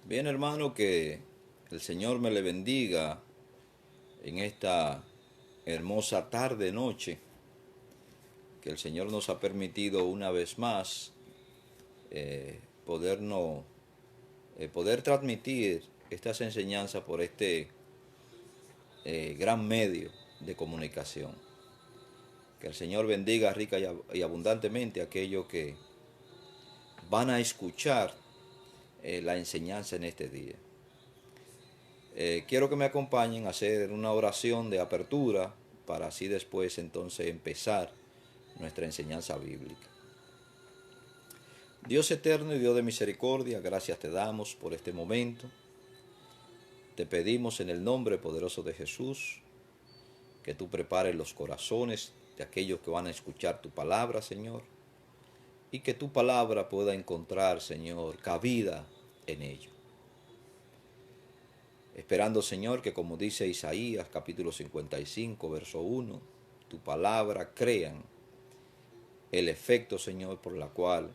Bien, hermano, que el Señor me le bendiga en esta hermosa tarde, noche, que el Señor nos ha permitido una vez más podernos, poder transmitir estas enseñanzas por este gran medio de comunicación. Que el Señor bendiga rica y abundantemente a aquellos que van a escuchar la enseñanza en este día. Quiero que me acompañen a hacer una oración de apertura para así después entonces empezar nuestra enseñanza bíblica. Dios eterno y Dios de misericordia, gracias te damos por este momento. Te pedimos en el nombre poderoso de Jesús que tú prepares los corazones de aquellos que van a escuchar tu palabra, Señor, y que tu palabra pueda encontrar, Señor, cabida en ello. Esperando, Señor, que como dice Isaías capítulo 55, verso 1, tu palabra crean el efecto, Señor, por la cual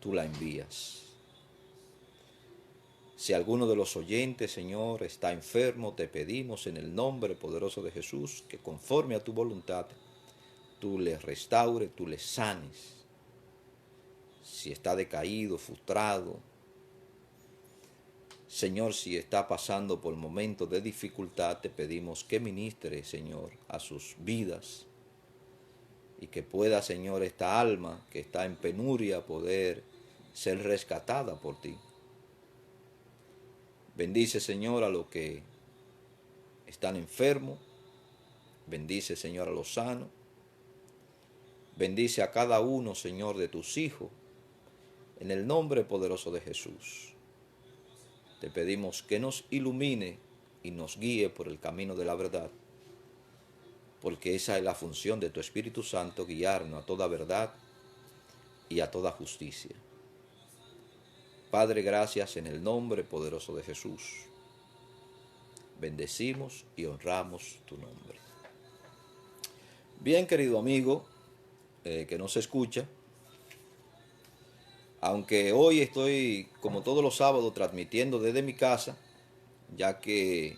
tú la envías. Si alguno de los oyentes, Señor, está enfermo, te pedimos en el nombre poderoso de Jesús que conforme a tu voluntad, tú les restaures, tú les sanes. Si está decaído, frustrado, Señor, si está pasando por momentos de dificultad, te pedimos que ministre, Señor, a sus vidas y que pueda, Señor, esta alma que está en penuria poder ser rescatada por ti. Bendice, Señor, a los que están enfermos. Bendice, Señor, a los sanos. Bendice a cada uno, Señor, de tus hijos. En el nombre poderoso de Jesús. Te pedimos que nos ilumine y nos guíe por el camino de la verdad. Porque esa es la función de tu Espíritu Santo, guiarnos a toda verdad y a toda justicia. Padre, gracias en el nombre poderoso de Jesús. Bendecimos y honramos tu nombre. Bien, querido amigo, que nos escucha, aunque hoy estoy, como todos los sábados, transmitiendo desde mi casa, ya que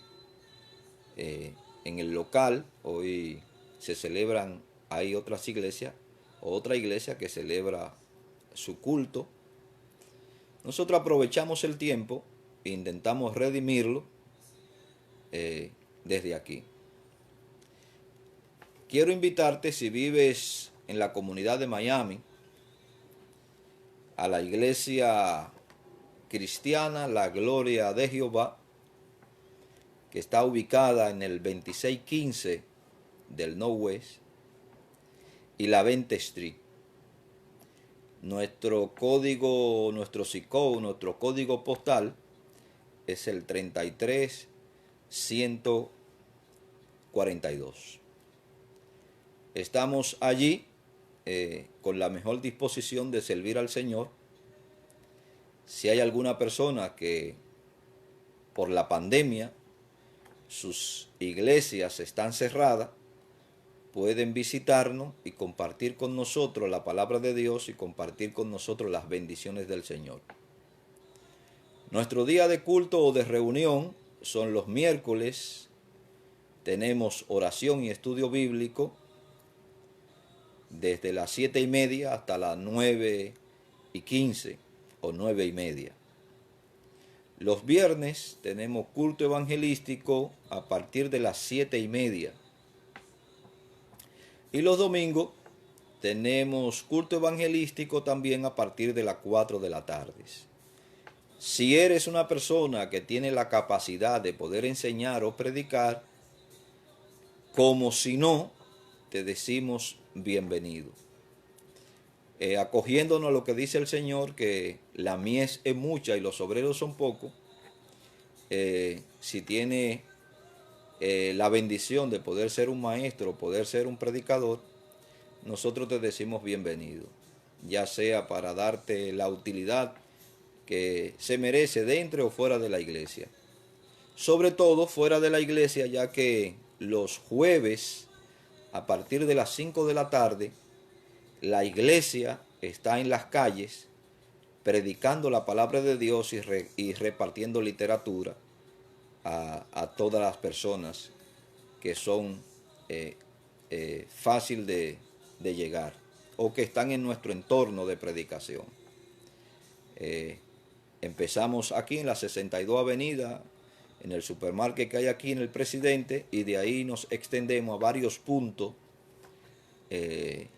en el local hoy se celebran, hay otras iglesias, otra iglesia que celebra su culto. Nosotros aprovechamos el tiempo e intentamos redimirlo desde aquí. Quiero invitarte, si vives en la comunidad de Miami, a la iglesia cristiana La Gloria de Jehová, que está ubicada en el 2615 del Northwest y la 20 Street. Nuestro código, nuestro zip-code, nuestro código postal es el 33142. Estamos allí con la mejor disposición de servir al Señor. Si hay alguna persona que por la pandemia sus iglesias están cerradas, pueden visitarnos y compartir con nosotros la palabra de Dios y compartir con nosotros las bendiciones del Señor. Nuestro día de culto o de reunión son los miércoles. Tenemos oración y estudio bíblico desde las 7:30 hasta las 9:15 o 9:30. Los viernes tenemos culto evangelístico a partir de las 7:30. Y los domingos tenemos culto evangelístico también a partir de las 4 de la tarde. Si eres una persona que tiene la capacidad de poder enseñar o predicar, como si no, te decimos bienvenido. Acogiéndonos a lo que dice el Señor, que la mies es mucha y los obreros son pocos, si tiene la bendición de poder ser un maestro, poder ser un predicador, nosotros te decimos bienvenido, ya sea para darte la utilidad que se merece dentro o fuera de la iglesia. Sobre todo fuera de la iglesia, ya que los jueves, a partir de las 5 de la tarde, la iglesia está en las calles predicando la palabra de Dios y repartiendo literatura a todas las personas que son fácil de llegar o que están en nuestro entorno de predicación. Empezamos aquí en la 62 Avenida, en el supermercado que hay aquí en el Presidente, y de ahí nos extendemos a varios puntos de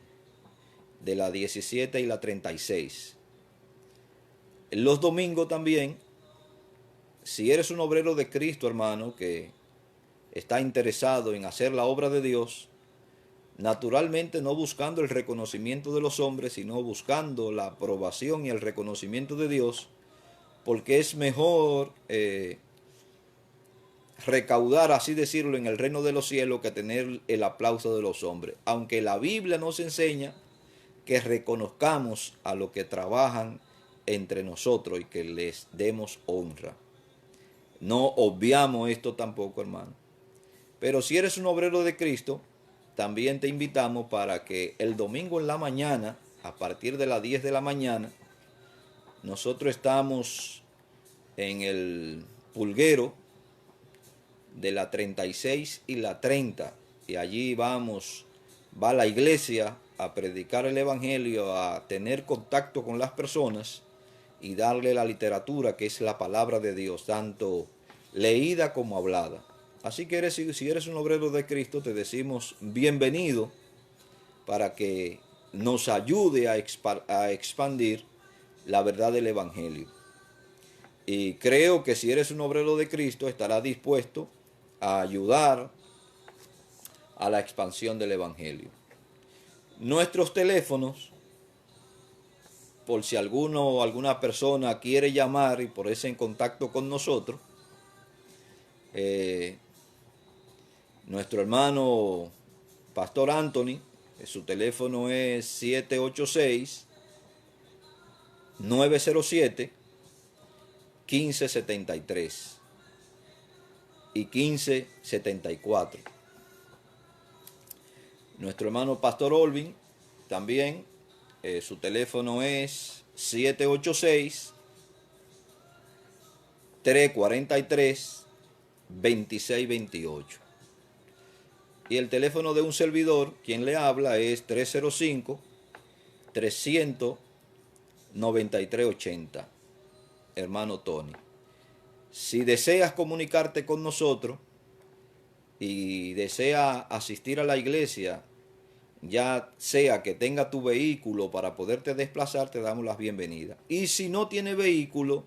la 17 y la 36. Los domingos también, si eres un obrero de Cristo, hermano, que está interesado en hacer la obra de Dios, naturalmente no buscando el reconocimiento de los hombres, sino buscando la aprobación y el reconocimiento de Dios, porque es mejor recaudar, así decirlo, en el reino de los cielos que tener el aplauso de los hombres. Aunque la Biblia nos enseña que reconozcamos a los que trabajan entre nosotros y que les demos honra. No obviamos esto tampoco, hermano. Pero si eres un obrero de Cristo, también te invitamos para que el domingo en la mañana, a partir de las 10 de la mañana, nosotros estamos en el pulguero de la 36 y la 30, y allí va la iglesia a predicar el evangelio, a tener contacto con las personas y darle la literatura que es la palabra de Dios, tanto leída como hablada. Así que si eres un obrero de Cristo, te decimos bienvenido para que nos ayude a expandir la verdad del evangelio. Y creo que si eres un obrero de Cristo, estarás dispuesto a ayudar a la expansión del evangelio. Nuestros teléfonos, por si alguno o alguna persona quiere llamar y ponerse en contacto con nosotros, nuestro hermano Pastor Anthony, su teléfono es 786-907-1573 y 1574. Nuestro hermano Pastor Olvin también, su teléfono es 786-343-2628. Y el teléfono de un servidor, quien le habla, es 305-300-9380. Hermano Tony. Si deseas comunicarte con nosotros y deseas asistir a la iglesia, ya sea que tenga tu vehículo para poderte desplazar, te damos las bienvenidas. Y si no tiene vehículo,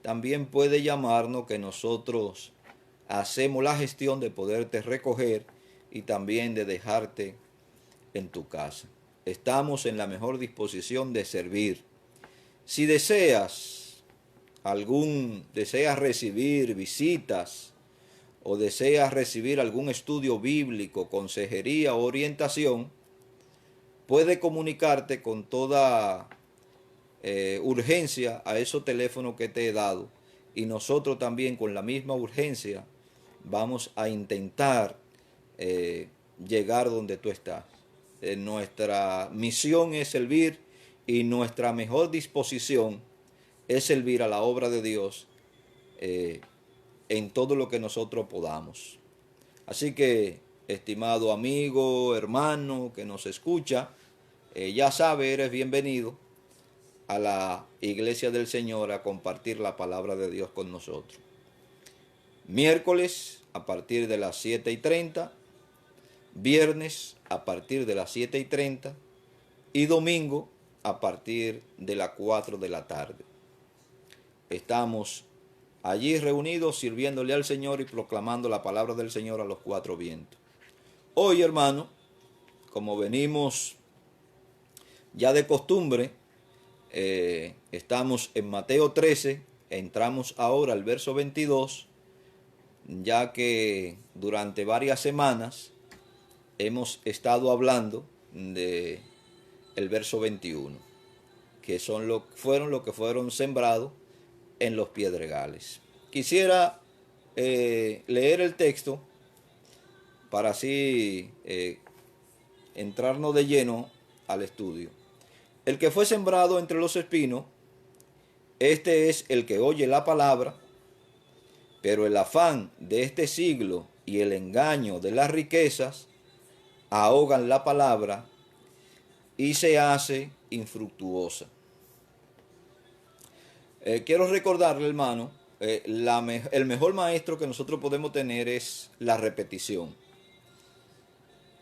también puede llamarnos, que nosotros hacemos la gestión de poderte recoger y también de dejarte en tu casa. Estamos en la mejor disposición de servir. Si deseas recibir visitas o deseas recibir algún estudio bíblico, consejería o orientación, puede comunicarte con toda urgencia a esos teléfonos que te he dado, y nosotros también con la misma urgencia vamos a intentar llegar donde tú estás. Nuestra misión es servir, y nuestra mejor disposición es servir a la obra de Dios en todo lo que nosotros podamos. Así que, estimado amigo, hermano que nos escucha, ya sabe, eres bienvenido a la Iglesia del Señor a compartir la palabra de Dios con nosotros. Miércoles a partir de las 7:30, viernes a partir de las 7:30 y domingo a partir de las 4 de la tarde. Estamos allí reunidos sirviéndole al Señor y proclamando la palabra del Señor a los cuatro vientos. Hoy, hermano, como venimos ya de costumbre, estamos en Mateo 13, entramos ahora al verso 22, ya que durante varias semanas hemos estado hablando de el verso 21, que fueron lo que fueron sembrados en los piedregales. Quisiera leer el texto para así entrarnos de lleno al estudio. El que fue sembrado entre los espinos Este es el que oye la palabra, pero el afán de este siglo y el engaño de las riquezas ahogan la palabra y se hace infructuosa. Quiero recordarle, hermano, el mejor maestro que nosotros podemos tener es la repetición.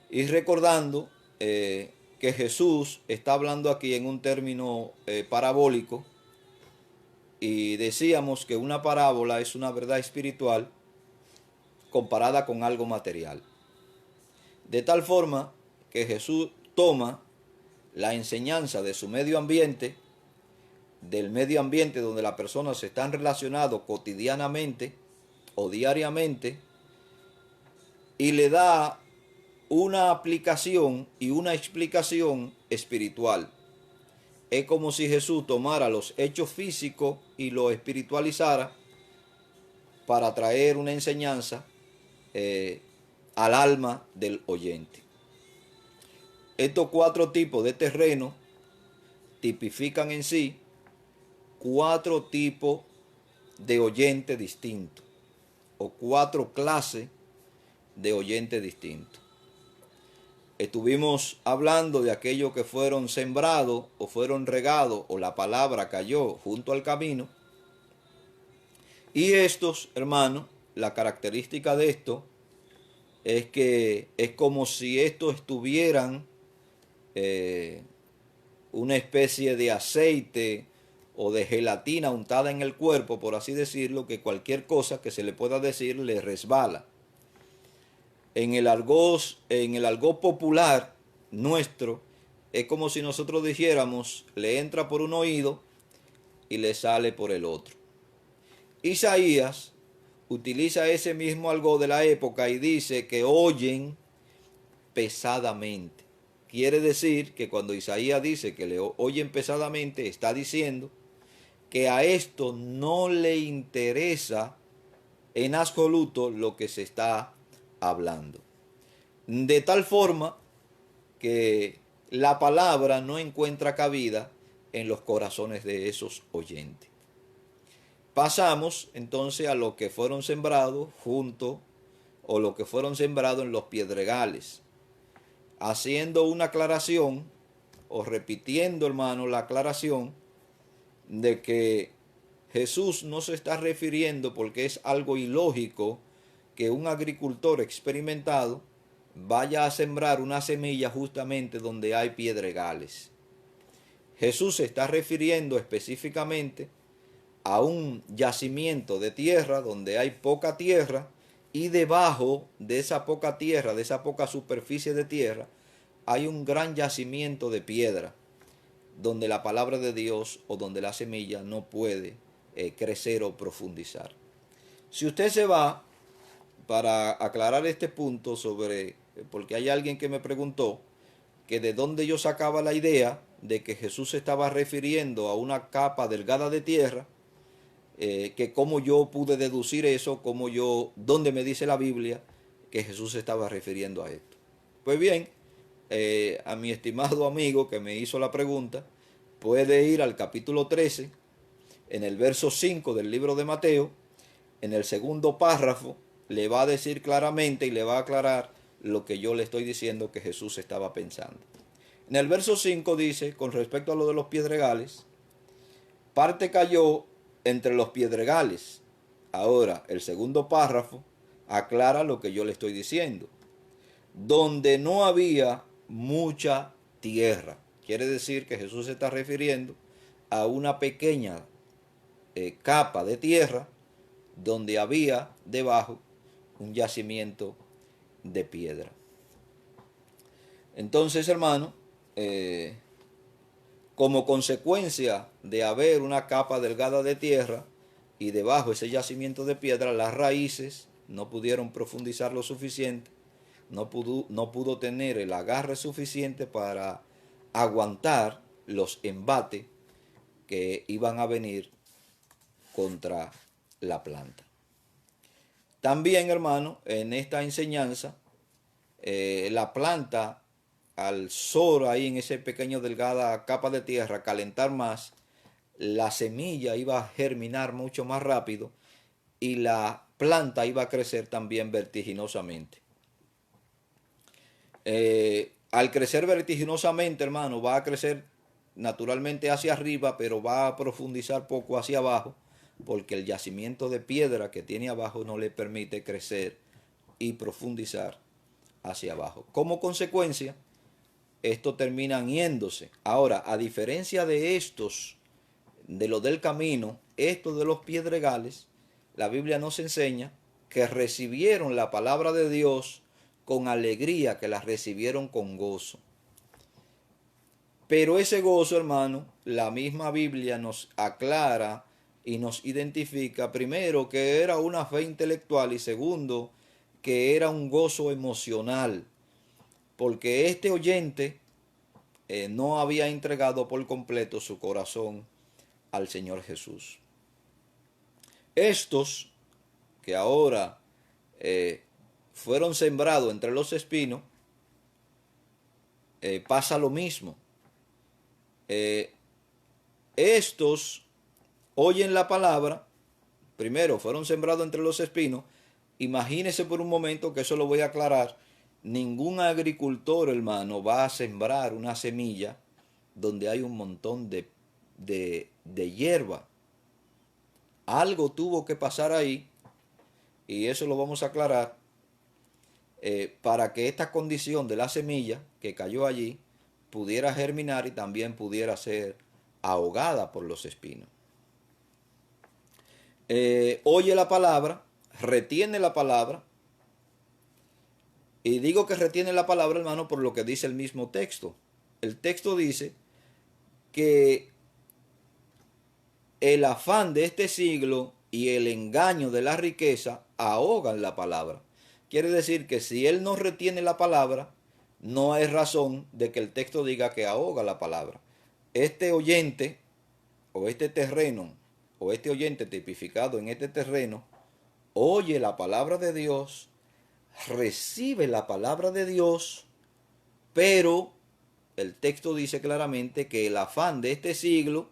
Y recordando que Jesús está hablando aquí en un término parabólico, y decíamos que una parábola es una verdad espiritual comparada con algo material. De tal forma que Jesús toma la enseñanza de su medio ambiente, del medio ambiente donde las personas se están relacionadas cotidianamente o diariamente, y le da una aplicación y una explicación espiritual. Es como si Jesús tomara los hechos físicos y los espiritualizara para traer una enseñanza al alma del oyente. Estos 4 tipos de terreno tipifican en sí 4 tipos de oyentes distintos, o 4 clases de oyentes distintos. Estuvimos hablando de aquellos que fueron sembrados o fueron regados o la palabra cayó junto al camino. Y estos, hermanos, la característica de esto es que es como si estos estuvieran una especie de aceite o de gelatina untada en el cuerpo, por así decirlo, que cualquier cosa que se le pueda decir le resbala. En el argot popular nuestro, es como si nosotros dijéramos, le entra por un oído y le sale por el otro. Isaías utiliza ese mismo argot de la época y dice que oyen pesadamente. Quiere decir que cuando Isaías dice que le oyen pesadamente, está diciendo que a esto no le interesa en absoluto lo que se está hablando. De tal forma que la palabra no encuentra cabida en los corazones de esos oyentes. Pasamos entonces a los que fueron sembrados junto o los que fueron sembrados en los piedregales, haciendo una aclaración o repitiendo, hermano, la aclaración de que Jesús no se está refiriendo, porque es algo ilógico que un agricultor experimentado vaya a sembrar una semilla justamente donde hay piedregales. Jesús se está refiriendo específicamente a un yacimiento de tierra donde hay poca tierra, y debajo de esa poca tierra, de esa poca superficie de tierra, hay un gran yacimiento de piedra donde la palabra de Dios o donde la semilla no puede crecer o profundizar. Si usted se va, para aclarar este punto sobre, porque hay alguien que me preguntó que de dónde yo sacaba la idea de que Jesús se estaba refiriendo a una capa delgada de tierra, que cómo yo pude deducir eso, dónde me dice la Biblia que Jesús se estaba refiriendo a esto. Pues bien, a mi estimado amigo que me hizo la pregunta, puede ir al capítulo 13, en el verso 5 del libro de Mateo, en el segundo párrafo, le va a decir claramente y le va a aclarar lo que yo le estoy diciendo que Jesús estaba pensando. En el verso 5 dice, con respecto a lo de los piedregales, parte cayó entre los piedregales. Ahora, el segundo párrafo aclara lo que yo le estoy diciendo. Donde no había mucha tierra. Quiere decir que Jesús se está refiriendo a una pequeña capa de tierra donde había debajo un yacimiento de piedra. Entonces, hermano, como consecuencia de haber una capa delgada de tierra y debajo ese yacimiento de piedra, las raíces no pudieron profundizar lo suficiente, no pudo tener el agarre suficiente para aguantar los embates que iban a venir contra la planta. También, hermano, en esta enseñanza, la planta, al sol ahí en esa pequeña delgada capa de tierra, calentar más, la semilla iba a germinar mucho más rápido y la planta iba a crecer también vertiginosamente. Al crecer vertiginosamente, hermano, va a crecer naturalmente hacia arriba, pero va a profundizar poco hacia abajo, porque el yacimiento de piedra que tiene abajo no le permite crecer y profundizar hacia abajo. Como consecuencia, estos terminan yéndose. Ahora, a diferencia de estos, de los del camino, estos de los piedregales, la Biblia nos enseña que recibieron la palabra de Dios con alegría, que la recibieron con gozo. Pero ese gozo, hermano, la misma Biblia nos aclara y nos identifica, primero, que era una fe intelectual y segundo, que era un gozo emocional, porque este oyente no había entregado por completo su corazón al Señor Jesús. Estos que ahora fueron sembrados entre los espinos, pasa lo mismo. Estos oyen la palabra, primero fueron sembrados entre los espinos. Imagínese por un momento que eso lo voy a aclarar. Ningún agricultor, hermano, va a sembrar una semilla donde hay un montón de hierba. Algo tuvo que pasar ahí, y eso lo vamos a aclarar, para que esta condición de la semilla que cayó allí pudiera germinar y también pudiera ser ahogada por los espinos. Oye la palabra, retiene la palabra, y digo que retiene la palabra, hermano, por lo que dice el mismo texto. El texto dice que el afán de este siglo y el engaño de la riqueza ahogan la palabra. Quiere decir que si él no retiene la palabra, no hay razón de que el texto diga que ahoga la palabra. Este oyente, o este terreno, o este oyente tipificado en este terreno, oye la palabra de Dios, recibe la palabra de Dios, pero el texto dice claramente que el afán de este siglo,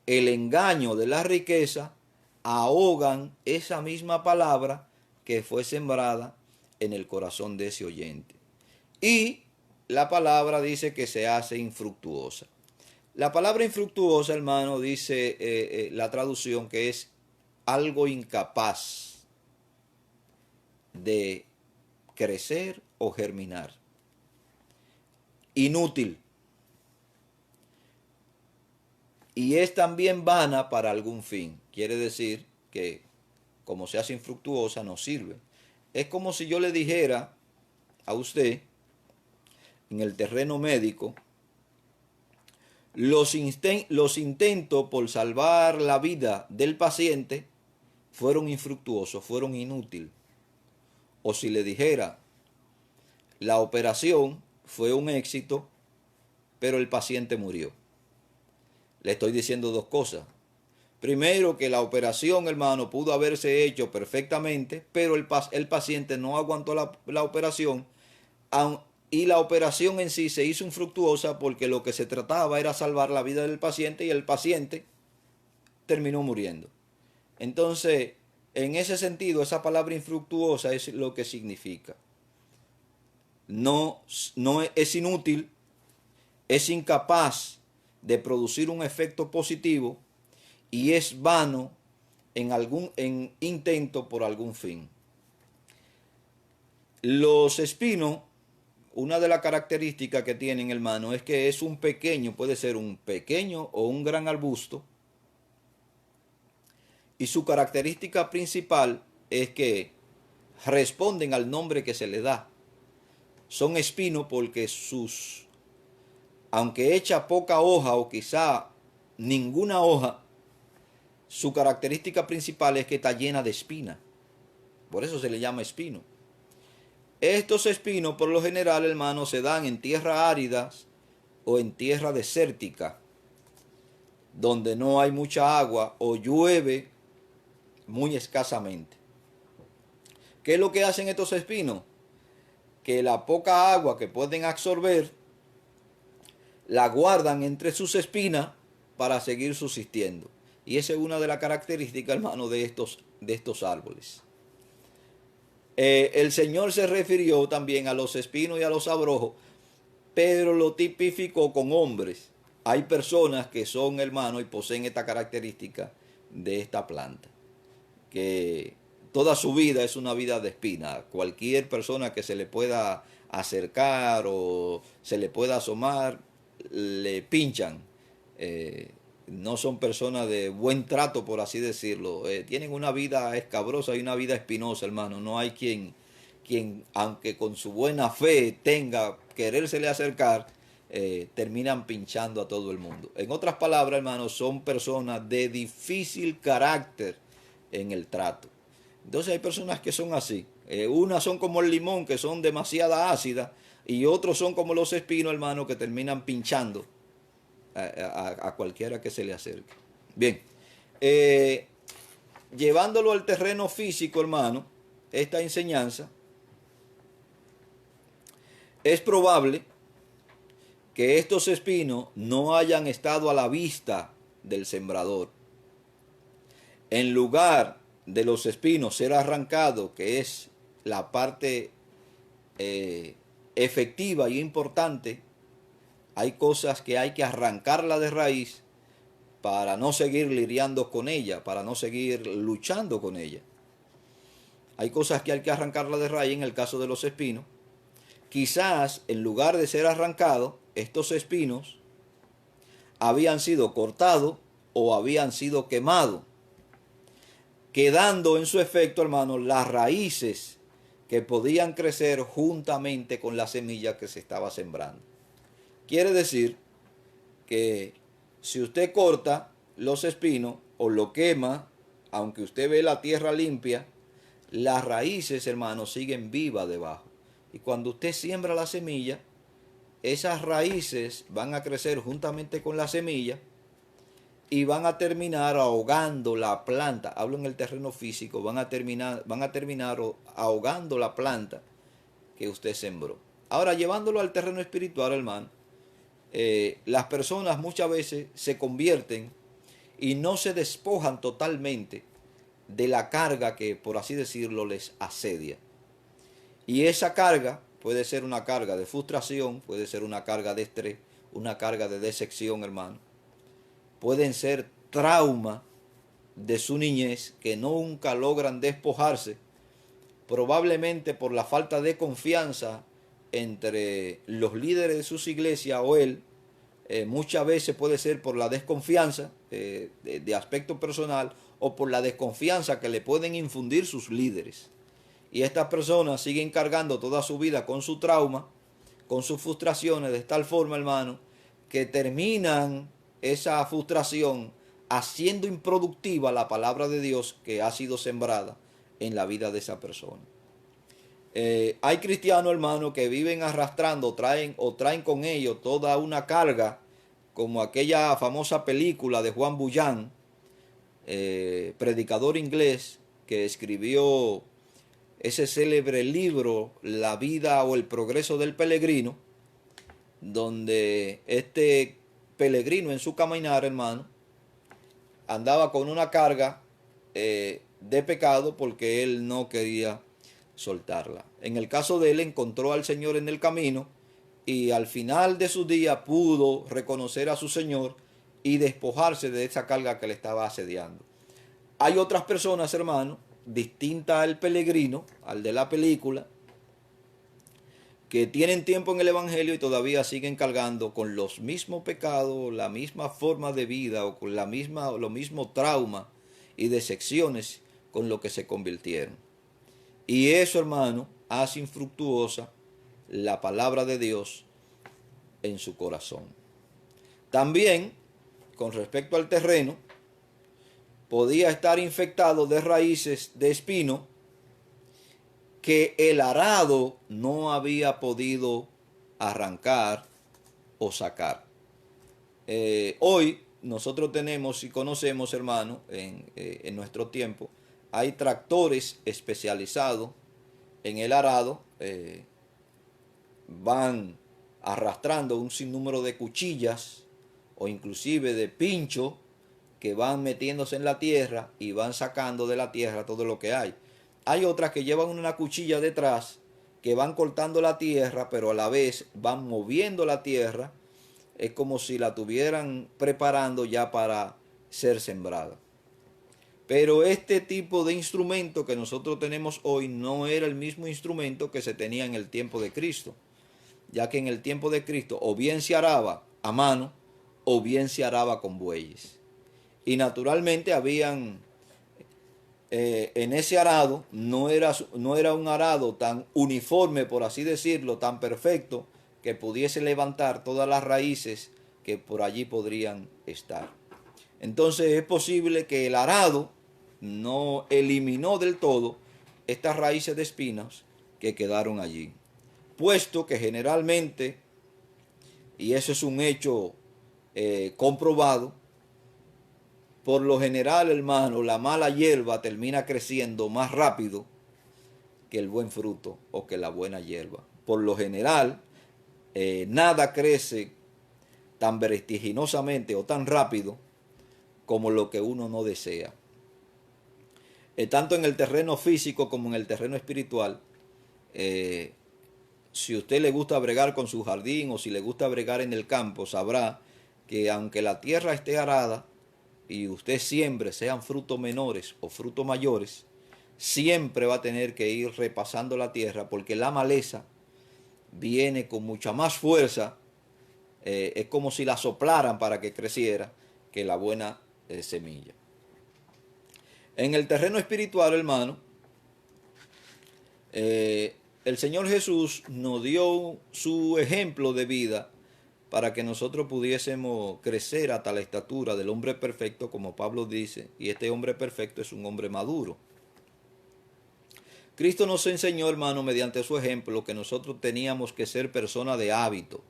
el engaño de la riqueza, ahogan esa misma palabra que fue sembrada en el corazón de ese oyente. Y la palabra dice que se hace infructuosa. La palabra infructuosa, hermano, dice la traducción que es algo incapaz de crecer o germinar. Inútil. Y es también vana para algún fin. Quiere decir que como se hace infructuosa no sirve. Es como si yo le dijera a usted en el terreno médico, los intentos por salvar la vida del paciente fueron infructuosos, fueron inútiles. O si le dijera, la operación fue un éxito, pero el paciente murió. Le estoy diciendo dos cosas. Primero, que la operación, hermano, pudo haberse hecho perfectamente, pero el paciente no aguantó la operación, y la operación en sí se hizo infructuosa porque lo que se trataba era salvar la vida del paciente y el paciente terminó muriendo. Entonces, en ese sentido, esa palabra infructuosa es lo que significa. No es inútil, es incapaz de producir un efecto positivo y es vano en intento por algún fin. Los espinos, una de las características que tienen, hermano, es que es un pequeño, puede ser un pequeño o un gran arbusto, y su característica principal es que responden al nombre que se le da. Son espinos porque aunque echa poca hoja o quizá ninguna hoja, su característica principal es que está llena de espina. Por eso se le llama espino. Estos espinos, por lo general, hermano, se dan en tierras áridas o en tierra desértica, donde no hay mucha agua o llueve muy escasamente. ¿Qué es lo que hacen estos espinos? Que la poca agua que pueden absorber la guardan entre sus espinas para seguir subsistiendo. Y esa es una de las características, hermano, de estos árboles. El Señor se refirió también a los espinos y a los abrojos, pero lo tipificó con hombres. Hay personas que son hermanos y poseen esta característica de esta planta, que toda su vida es una vida de espina. Cualquier persona que se le pueda acercar o se le pueda asomar, le pinchan. No son personas de buen trato, por así decirlo. Tienen una vida escabrosa y una vida espinosa, hermano. No hay quien aunque con su buena fe tenga querérsele acercar, terminan pinchando a todo el mundo. En otras palabras, hermano, son personas de difícil carácter en el trato. Entonces hay personas que son así. Unas son como el limón, que son demasiado ácidas, y otros son como los espinos, hermano, que terminan pinchando a cualquiera que se le acerque. Bien, llevándolo al terreno físico, hermano, esta enseñanza, es probable que estos espinos no hayan estado a la vista del sembrador. En lugar de los espinos ser arrancado, que es la parte efectiva y importante, hay cosas que hay que arrancarla de raíz para no seguir lidiando con ella, para no seguir luchando con ella. Hay cosas que hay que arrancarla de raíz en el caso de los espinos. Quizás en lugar de ser arrancados, estos espinos habían sido cortados o habían sido quemados, quedando en su efecto, hermano, las raíces que podían crecer juntamente con la semilla que se estaba sembrando. Quiere decir que si usted corta los espinos o lo quema, aunque usted ve la tierra limpia, las raíces, hermano, siguen vivas debajo. Y cuando usted siembra la semilla, esas raíces van a crecer juntamente con la semilla y van a terminar ahogando la planta. Hablo en el terreno físico, van a terminar ahogando la planta que usted sembró. Ahora, llevándolo al terreno espiritual, hermano, las personas muchas veces se convierten y no se despojan totalmente de la carga que, por así decirlo, les asedia. Y esa carga puede ser una carga de frustración, puede ser una carga de estrés, una carga de decepción, hermano. Pueden ser traumas de su niñez que nunca logran despojarse, probablemente por la falta de confianza entre los líderes de sus iglesias o él. Muchas veces puede ser por la desconfianza de aspecto personal o por la desconfianza que le pueden infundir sus líderes. Y estas personas siguen cargando toda su vida con su trauma, con sus frustraciones, de tal forma, hermano, que terminan esa frustración haciendo improductiva la palabra de Dios que ha sido sembrada en la vida de esa persona. Hay cristianos, hermanos, que viven arrastrando, traen con ellos toda una carga, como aquella famosa película de Juan Bunyan, predicador inglés, que escribió ese célebre libro, La vida o el progreso del peregrino, donde este peregrino en su caminar, hermano, andaba con una carga de pecado porque él no quería soltarla. En el caso de él, encontró al Señor en el camino y al final de su día pudo reconocer a su Señor y despojarse de esa carga que le estaba asediando. Hay otras personas, hermano, distintas al peregrino, al de la película, que tienen tiempo en el Evangelio y todavía siguen cargando con los mismos pecados, la misma forma de vida o con los mismos traumas y decepciones con lo que se convirtieron. Y eso, hermano, hace infructuosa la palabra de Dios en su corazón. También, con respecto al terreno, podía estar infectado de raíces de espino que el arado no había podido arrancar o sacar. Hoy nosotros tenemos y conocemos, hermano, en nuestro tiempo, hay tractores especializados en el arado, van arrastrando un sinnúmero de cuchillas o inclusive de pincho que van metiéndose en la tierra y van sacando de la tierra todo lo que hay. Hay otras que llevan una cuchilla detrás que van cortando la tierra, pero a la vez van moviendo la tierra. Es como si la tuvieran preparando ya para ser sembrada. Pero este tipo de instrumento que nosotros tenemos hoy no era el mismo instrumento que se tenía en el tiempo de Cristo, ya que en el tiempo de Cristo o bien se araba a mano o bien se araba con bueyes. Y naturalmente habían, en ese arado, no era un arado tan uniforme, por así decirlo, tan perfecto, que pudiese levantar todas las raíces que por allí podrían estar. Entonces es posible que el arado no eliminó del todo estas raíces de espinas que quedaron allí, puesto que generalmente, y eso es un hecho comprobado, por lo general, hermano, la mala hierba termina creciendo más rápido que el buen fruto o que la buena hierba. Por lo general, nada crece tan vertiginosamente o tan rápido como lo que uno no desea. Tanto en el terreno físico como en el terreno espiritual, si a usted le gusta bregar con su jardín o si le gusta bregar en el campo, sabrá que aunque la tierra esté arada y usted siembre, sean frutos menores o frutos mayores, siempre va a tener que ir repasando la tierra porque la maleza viene con mucha más fuerza, es como si la soplaran para que creciera, que la buena semilla. En el terreno espiritual, hermano, el Señor Jesús nos dio su ejemplo de vida para que nosotros pudiésemos crecer hasta la estatura del hombre perfecto, como Pablo dice, y este hombre perfecto es un hombre maduro. Cristo nos enseñó, hermano, mediante su ejemplo, que nosotros teníamos que ser personas de hábito.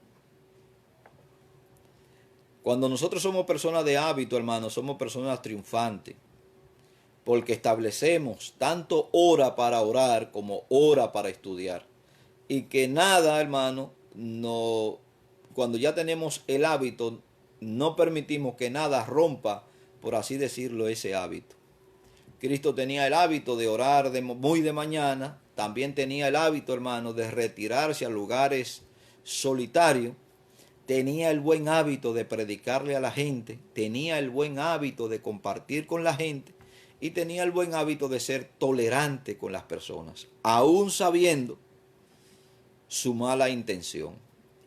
Cuando nosotros somos personas de hábito, hermano, somos personas triunfantes, porque establecemos tanto hora para orar como hora para estudiar. Y que nada, hermano, no, cuando ya tenemos el hábito, no permitimos que nada rompa, por así decirlo, ese hábito. Cristo tenía el hábito de orar muy de mañana, también tenía el hábito, hermano, de retirarse a lugares solitarios, tenía el buen hábito de predicarle a la gente, tenía el buen hábito de compartir con la gente y tenía el buen hábito de ser tolerante con las personas, aún sabiendo su mala intención.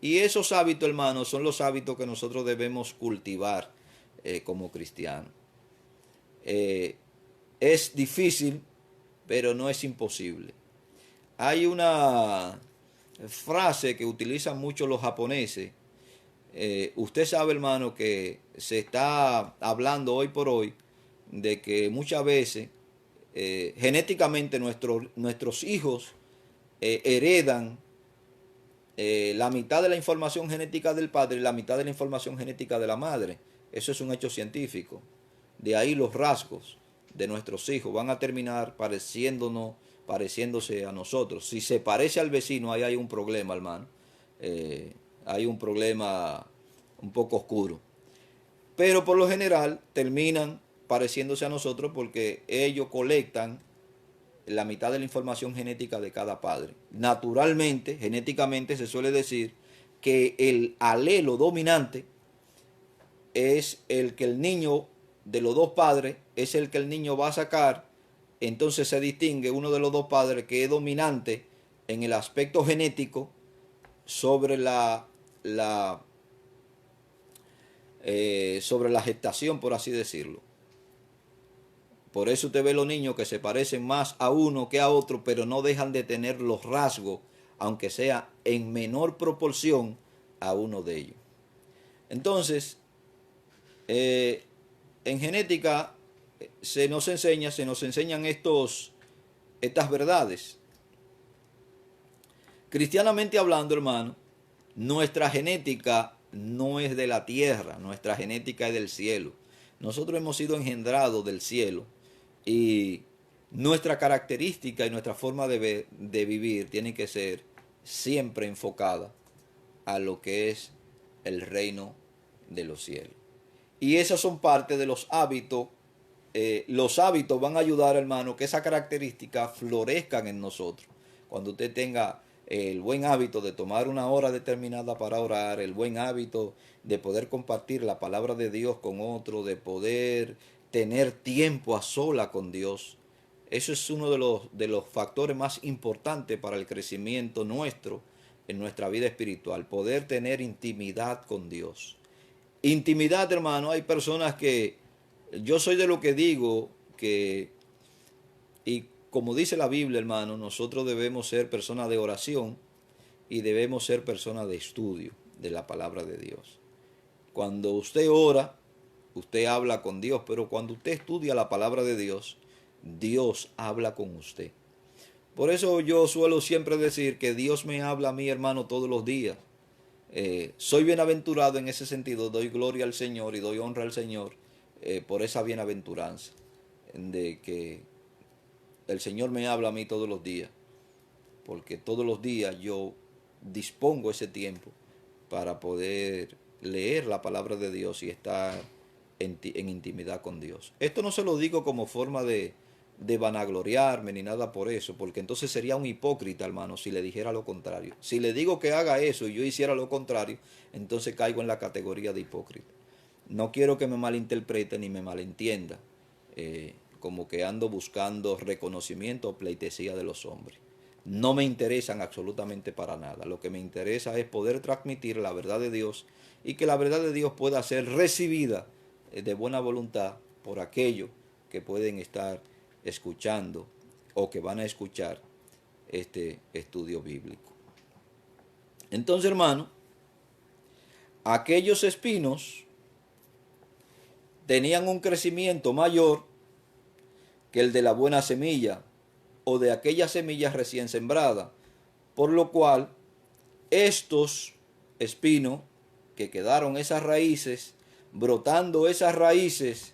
Y esos hábitos, hermanos, son los hábitos que nosotros debemos cultivar como cristianos. Es difícil, pero no es imposible. Hay una frase que utilizan mucho los japoneses. Usted sabe, hermano, que se está hablando hoy por hoy de que muchas veces genéticamente nuestros hijos heredan la mitad de la información genética del padre y la mitad de la información genética de la madre. Eso es un hecho científico. De ahí los rasgos de nuestros hijos van a terminar pareciéndose a nosotros. Si se parece al vecino, ahí hay un problema, hermano. Hay un problema un poco oscuro. Pero por lo general terminan pareciéndose a nosotros porque ellos colectan la mitad de la información genética de cada padre. Naturalmente, genéticamente se suele decir que el alelo dominante es el que el niño de los dos padres es el que el niño va a sacar. Entonces se distingue uno de los dos padres que es dominante en el aspecto genético sobre sobre la gestación, por así decirlo. Por eso usted ve los niños que se parecen más a uno que a otro, pero no dejan de tener los rasgos, aunque sea en menor proporción a uno de ellos. Entonces, en genética se nos enseñan estas verdades. Cristianamente hablando, hermano, nuestra genética no es de la tierra, nuestra genética es del cielo. Nosotros hemos sido engendrados del cielo y nuestra característica y nuestra forma de vivir tiene que ser siempre enfocada a lo que es el reino de los cielos. Y esas son parte de los hábitos. Los hábitos van a ayudar, hermano, que esas características florezcan en nosotros. Cuando usted tenga el buen hábito de tomar una hora determinada para orar, el buen hábito de poder compartir la palabra de Dios con otro, de poder tener tiempo a sola con Dios. Eso es uno de los factores más importantes para el crecimiento nuestro en nuestra vida espiritual, poder tener intimidad con Dios. Intimidad, hermano, hay personas que, yo soy de lo que digo que, y como dice la Biblia, hermano, nosotros debemos ser personas de oración y debemos ser personas de estudio de la palabra de Dios. Cuando usted ora, usted habla con Dios, pero cuando usted estudia la palabra de Dios, Dios habla con usted. Por eso yo suelo siempre decir que Dios me habla a mí, hermano, todos los días. Soy bienaventurado en ese sentido, doy gloria al Señor y doy honra al Señor por esa bienaventuranza, de que el Señor me habla a mí todos los días, porque todos los días yo dispongo ese tiempo para poder leer la palabra de Dios y estar en intimidad con Dios. Esto no se lo digo como forma de vanagloriarme ni nada por eso, porque entonces sería un hipócrita, hermano, si le dijera lo contrario. Si le digo que haga eso y yo hiciera lo contrario, entonces caigo en la categoría de hipócrita. No quiero que me malinterprete ni me malentienda, como que ando buscando reconocimiento o pleitesía de los hombres. No me interesan absolutamente para nada. Lo que me interesa es poder transmitir la verdad de Dios y que la verdad de Dios pueda ser recibida de buena voluntad por aquellos que pueden estar escuchando o que van a escuchar este estudio bíblico. Entonces, hermano, aquellos espinos tenían un crecimiento mayor que el de la buena semilla o de aquella semilla recién sembrada, por lo cual estos espinos que quedaron esas raíces, brotando esas raíces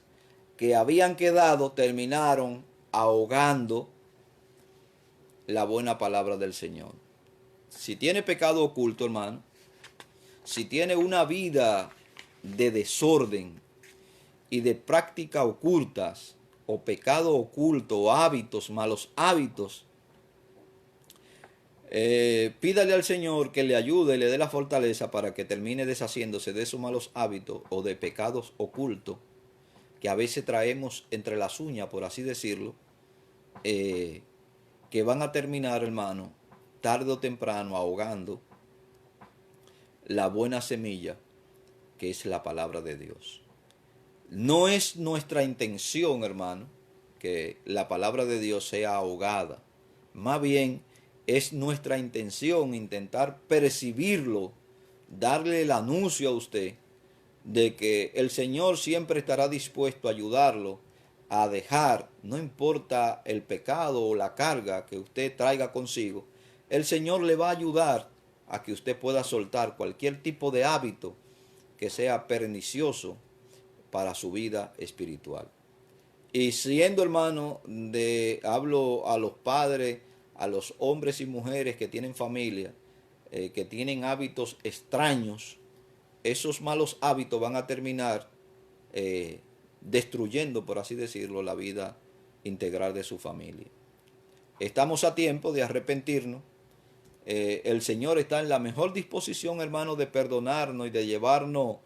que habían quedado, terminaron ahogando la buena palabra del Señor. Si tiene pecado oculto, hermano, si tiene una vida de desorden y de prácticas ocultas, o pecado oculto, o hábitos, malos hábitos, pídale al Señor que le ayude y le dé la fortaleza para que termine deshaciéndose de esos malos hábitos o de pecados ocultos que a veces traemos entre las uñas, por así decirlo, que van a terminar, hermano, tarde o temprano ahogando la buena semilla que es la palabra de Dios. No es nuestra intención, hermano, que la palabra de Dios sea ahogada. Más bien es nuestra intención intentar percibirlo, darle el anuncio a usted de que el Señor siempre estará dispuesto a ayudarlo a dejar, no importa el pecado o la carga que usted traiga consigo, el Señor le va a ayudar a que usted pueda soltar cualquier tipo de hábito que sea pernicioso para su vida espiritual. Y siendo, hermano, hablo a los padres, a los hombres y mujeres que tienen familia, que tienen hábitos extraños, esos malos hábitos van a terminar destruyendo, por así decirlo, la vida integral de su familia. Estamos a tiempo de arrepentirnos. El Señor está en la mejor disposición, hermano, de perdonarnos y de llevarnos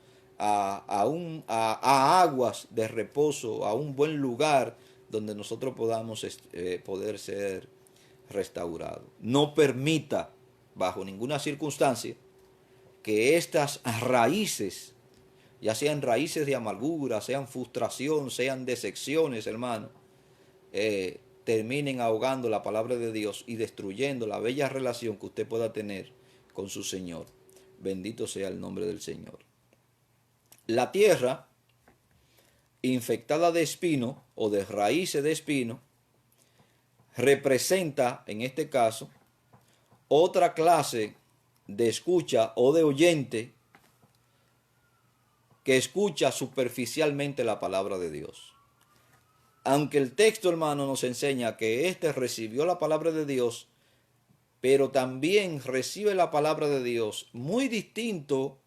a aguas de reposo, a un buen lugar donde nosotros podamos poder ser restaurados. No permita, bajo ninguna circunstancia, que estas raíces, ya sean raíces de amargura, sean frustración, sean decepciones, hermano, terminen ahogando la palabra de Dios y destruyendo la bella relación que usted pueda tener con su Señor. Bendito sea el nombre del Señor. La tierra infectada de espino o de raíces de espino representa, en este caso, otra clase de escucha o de oyente que escucha superficialmente la palabra de Dios. Aunque el texto, hermano, nos enseña que éste recibió la palabra de Dios, pero también recibe la palabra de Dios muy distinto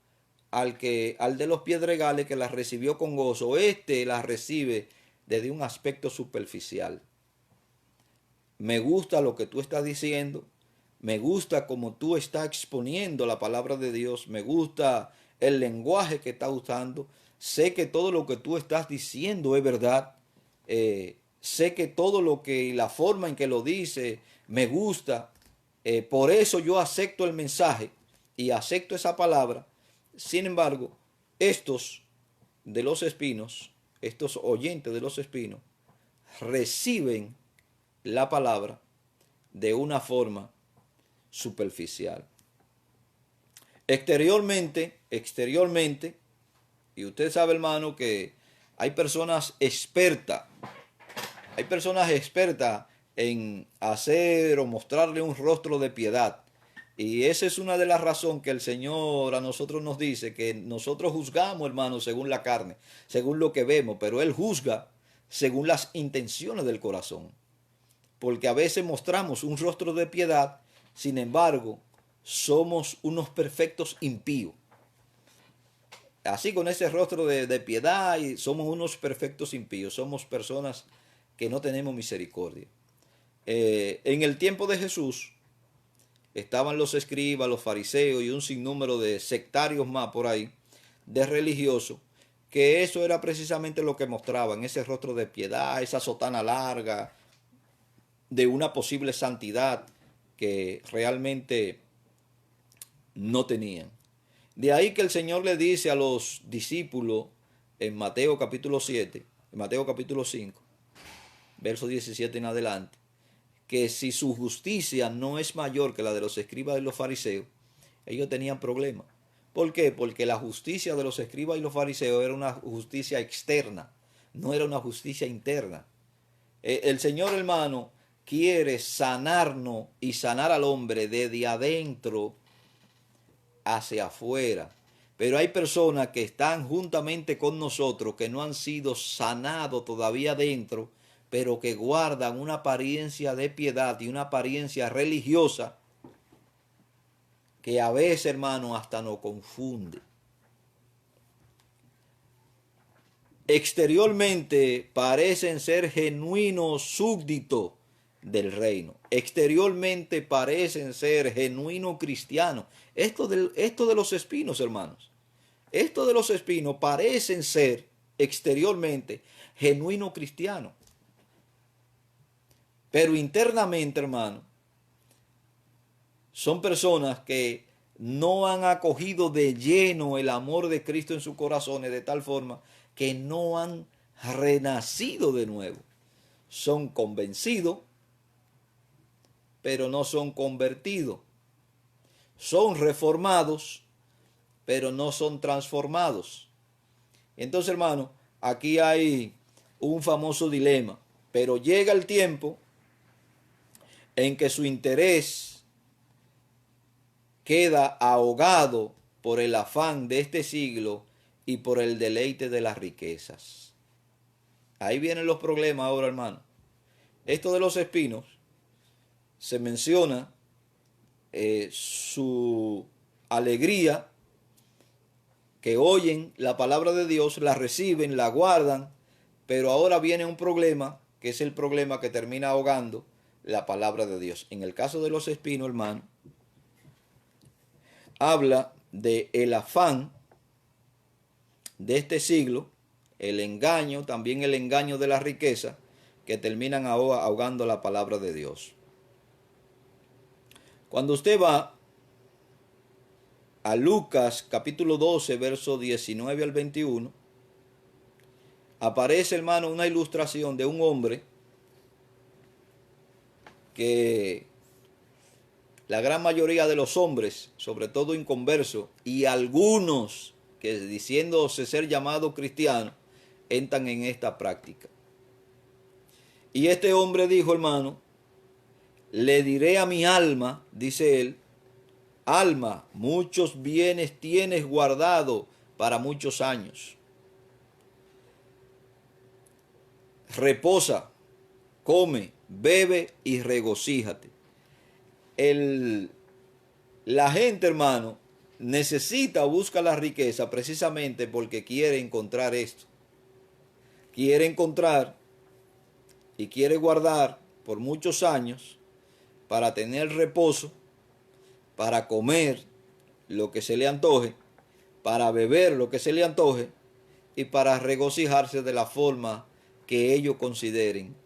al de los pedregales, que las recibió con gozo. Este las recibe desde un aspecto superficial. Me gusta lo que tú estás diciendo, me gusta como tú estás exponiendo la palabra de Dios, me gusta el lenguaje que estás usando, sé que todo lo que tú estás diciendo es verdad, sé que todo lo que, la forma en que lo dice, me gusta, por eso yo acepto el mensaje y acepto esa palabra. Sin embargo, estos de los espinos, estos oyentes de los espinos, reciben la palabra de una forma superficial. Exteriormente, y usted sabe, hermano, que hay personas expertas en hacer o mostrarle un rostro de piedad. Y esa es una de las razones que el Señor a nosotros nos dice, que nosotros juzgamos, hermano, según la carne, según lo que vemos, pero Él juzga según las intenciones del corazón. Porque a veces mostramos un rostro de piedad, sin embargo, somos unos perfectos impíos. Así, con ese rostro de piedad, y somos unos perfectos impíos, somos personas que no tenemos misericordia. En el tiempo de Jesús estaban los escribas, los fariseos y un sinnúmero de sectarios más por ahí, de religiosos, que eso era precisamente lo que mostraban, ese rostro de piedad, esa sotana larga, de una posible santidad que realmente no tenían. De ahí que el Señor le dice a los discípulos en Mateo capítulo 7, en Mateo capítulo 5, verso 17 en adelante, que si su justicia no es mayor que la de los escribas y los fariseos, ellos tenían problemas. ¿Por qué? Porque la justicia de los escribas y los fariseos era una justicia externa, no era una justicia interna. El Señor, hermano, quiere sanarnos y sanar al hombre desde adentro hacia afuera. Pero hay personas que están juntamente con nosotros que no han sido sanados todavía dentro, pero que guardan una apariencia de piedad y una apariencia religiosa que a veces, hermano, hasta nos confunde. Exteriormente parecen ser genuinos súbditos del reino. Exteriormente parecen ser genuinos cristianos. Esto de los espinos, hermanos. Esto de los espinos parecen ser exteriormente genuinos cristianos. Pero internamente, hermano, son personas que no han acogido de lleno el amor de Cristo en sus corazones, de tal forma que no han renacido de nuevo. Son convencidos, pero no son convertidos. Son reformados, pero no son transformados. Entonces, hermano, aquí hay un famoso dilema. Pero llega el tiempo en que su interés queda ahogado por el afán de este siglo y por el deleite de las riquezas. Ahí vienen los problemas ahora, hermano. Esto de los espinos se menciona su alegría, que oyen la palabra de Dios, la reciben, la guardan, pero ahora viene un problema, que es el problema que termina ahogando la palabra de Dios. En el caso de los espinos, hermano, habla de el afán de este siglo, el engaño, también el engaño de la riqueza, que terminan ahogando la palabra de Dios. Cuando usted va a Lucas capítulo 12, verso 19 al 21, aparece, hermano, una ilustración de un hombre que la gran mayoría de los hombres, sobre todo inconversos, y algunos que diciéndose ser llamados cristianos, entran en esta práctica. Y este hombre dijo, hermano, le diré a mi alma, dice él, alma, muchos bienes tienes guardado para muchos años. Reposa, come, bebe y regocíjate. La gente, hermano, necesita o busca la riqueza precisamente porque quiere encontrar esto. Quiere encontrar y quiere guardar por muchos años para tener reposo, para comer lo que se le antoje, para beber lo que se le antoje y para regocijarse de la forma que ellos consideren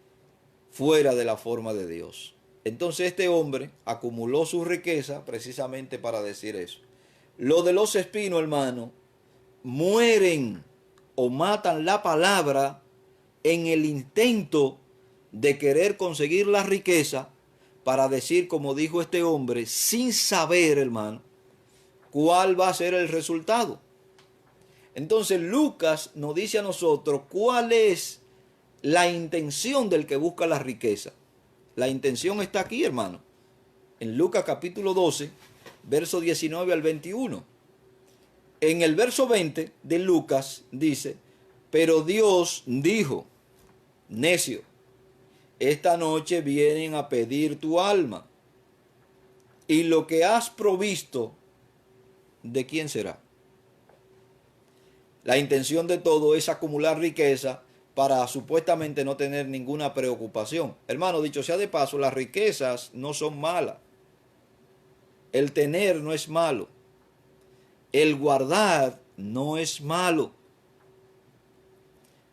fuera de la forma de Dios. Entonces este hombre acumuló su riqueza precisamente para decir eso. Lo de los espinos, hermano, mueren o matan la palabra en el intento de querer conseguir la riqueza para decir, como dijo este hombre, sin saber, hermano, cuál va a ser el resultado. Entonces Lucas nos dice a nosotros cuál es la intención del que busca la riqueza. La intención está aquí, hermano, en Lucas capítulo 12, verso 19 al 21. En el verso 20 de Lucas dice, pero Dios dijo, necio, esta noche vienen a pedir tu alma, y lo que has provisto, ¿de quién será? La intención de todo es acumular riqueza para supuestamente no tener ninguna preocupación. Hermano, dicho sea de paso, las riquezas no son malas. El tener no es malo. El guardar no es malo.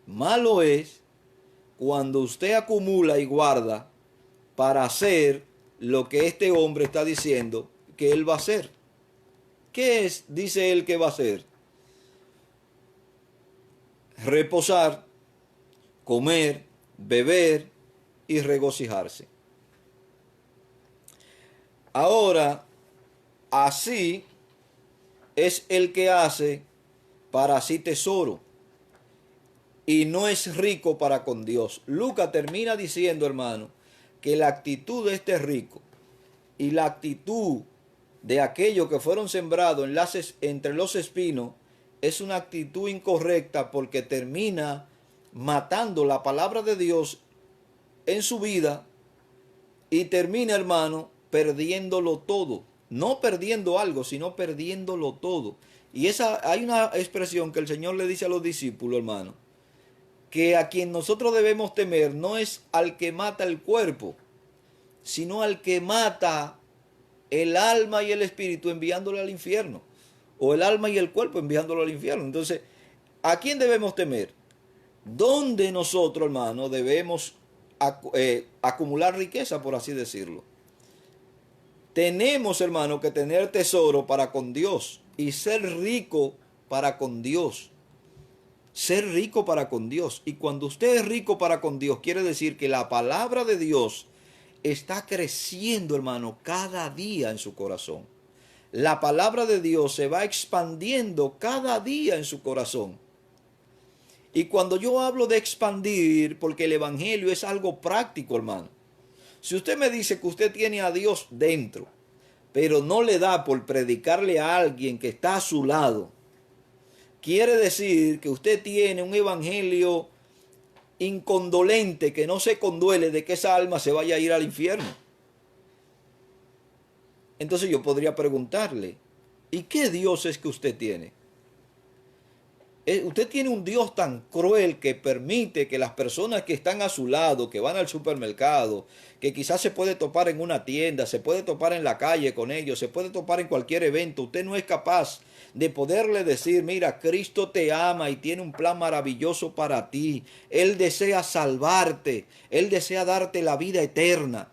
Malo es cuando usted acumula y guarda para hacer lo que este hombre está diciendo que él va a hacer. ¿Qué es? Dice él que va a hacer. Reposar, comer, beber y regocijarse. Ahora, así es el que hace para sí tesoro y no es rico para con Dios. Lucas termina diciendo, hermano, que la actitud de este rico y la actitud de aquellos que fueron sembrados entre los espinos es una actitud incorrecta porque termina matando la palabra de Dios en su vida y termina, hermano, perdiéndolo todo. No perdiendo algo, sino perdiéndolo todo. Y hay una expresión que el Señor le dice a los discípulos, hermano, que a quien nosotros debemos temer no es al que mata el cuerpo, sino al que mata el alma y el espíritu enviándolo al infierno. O el alma y el cuerpo enviándolo al infierno. Entonces, ¿a quién debemos temer? ¿Dónde nosotros, hermano, debemos acumular riqueza, por así decirlo? Tenemos, hermano, que tener tesoro para con Dios y ser rico para con Dios. Ser rico para con Dios. Y cuando usted es rico para con Dios, quiere decir que la palabra de Dios está creciendo, hermano, cada día en su corazón. La palabra de Dios se va expandiendo cada día en su corazón. Y cuando yo hablo de expandir, porque el evangelio es algo práctico, hermano. Si usted me dice que usted tiene a Dios dentro, pero no le da por predicarle a alguien que está a su lado, quiere decir que usted tiene un evangelio incondolente, que no se conduele de que esa alma se vaya a ir al infierno. Entonces yo podría preguntarle, ¿y qué Dios es que usted tiene? Usted tiene un Dios tan cruel que permite que las personas que están a su lado, que van al supermercado, que quizás se puede topar en una tienda, se puede topar en la calle con ellos, se puede topar en cualquier evento, usted no es capaz de poderle decir, mira, Cristo te ama y tiene un plan maravilloso para ti. Él desea salvarte, Él desea darte la vida eterna.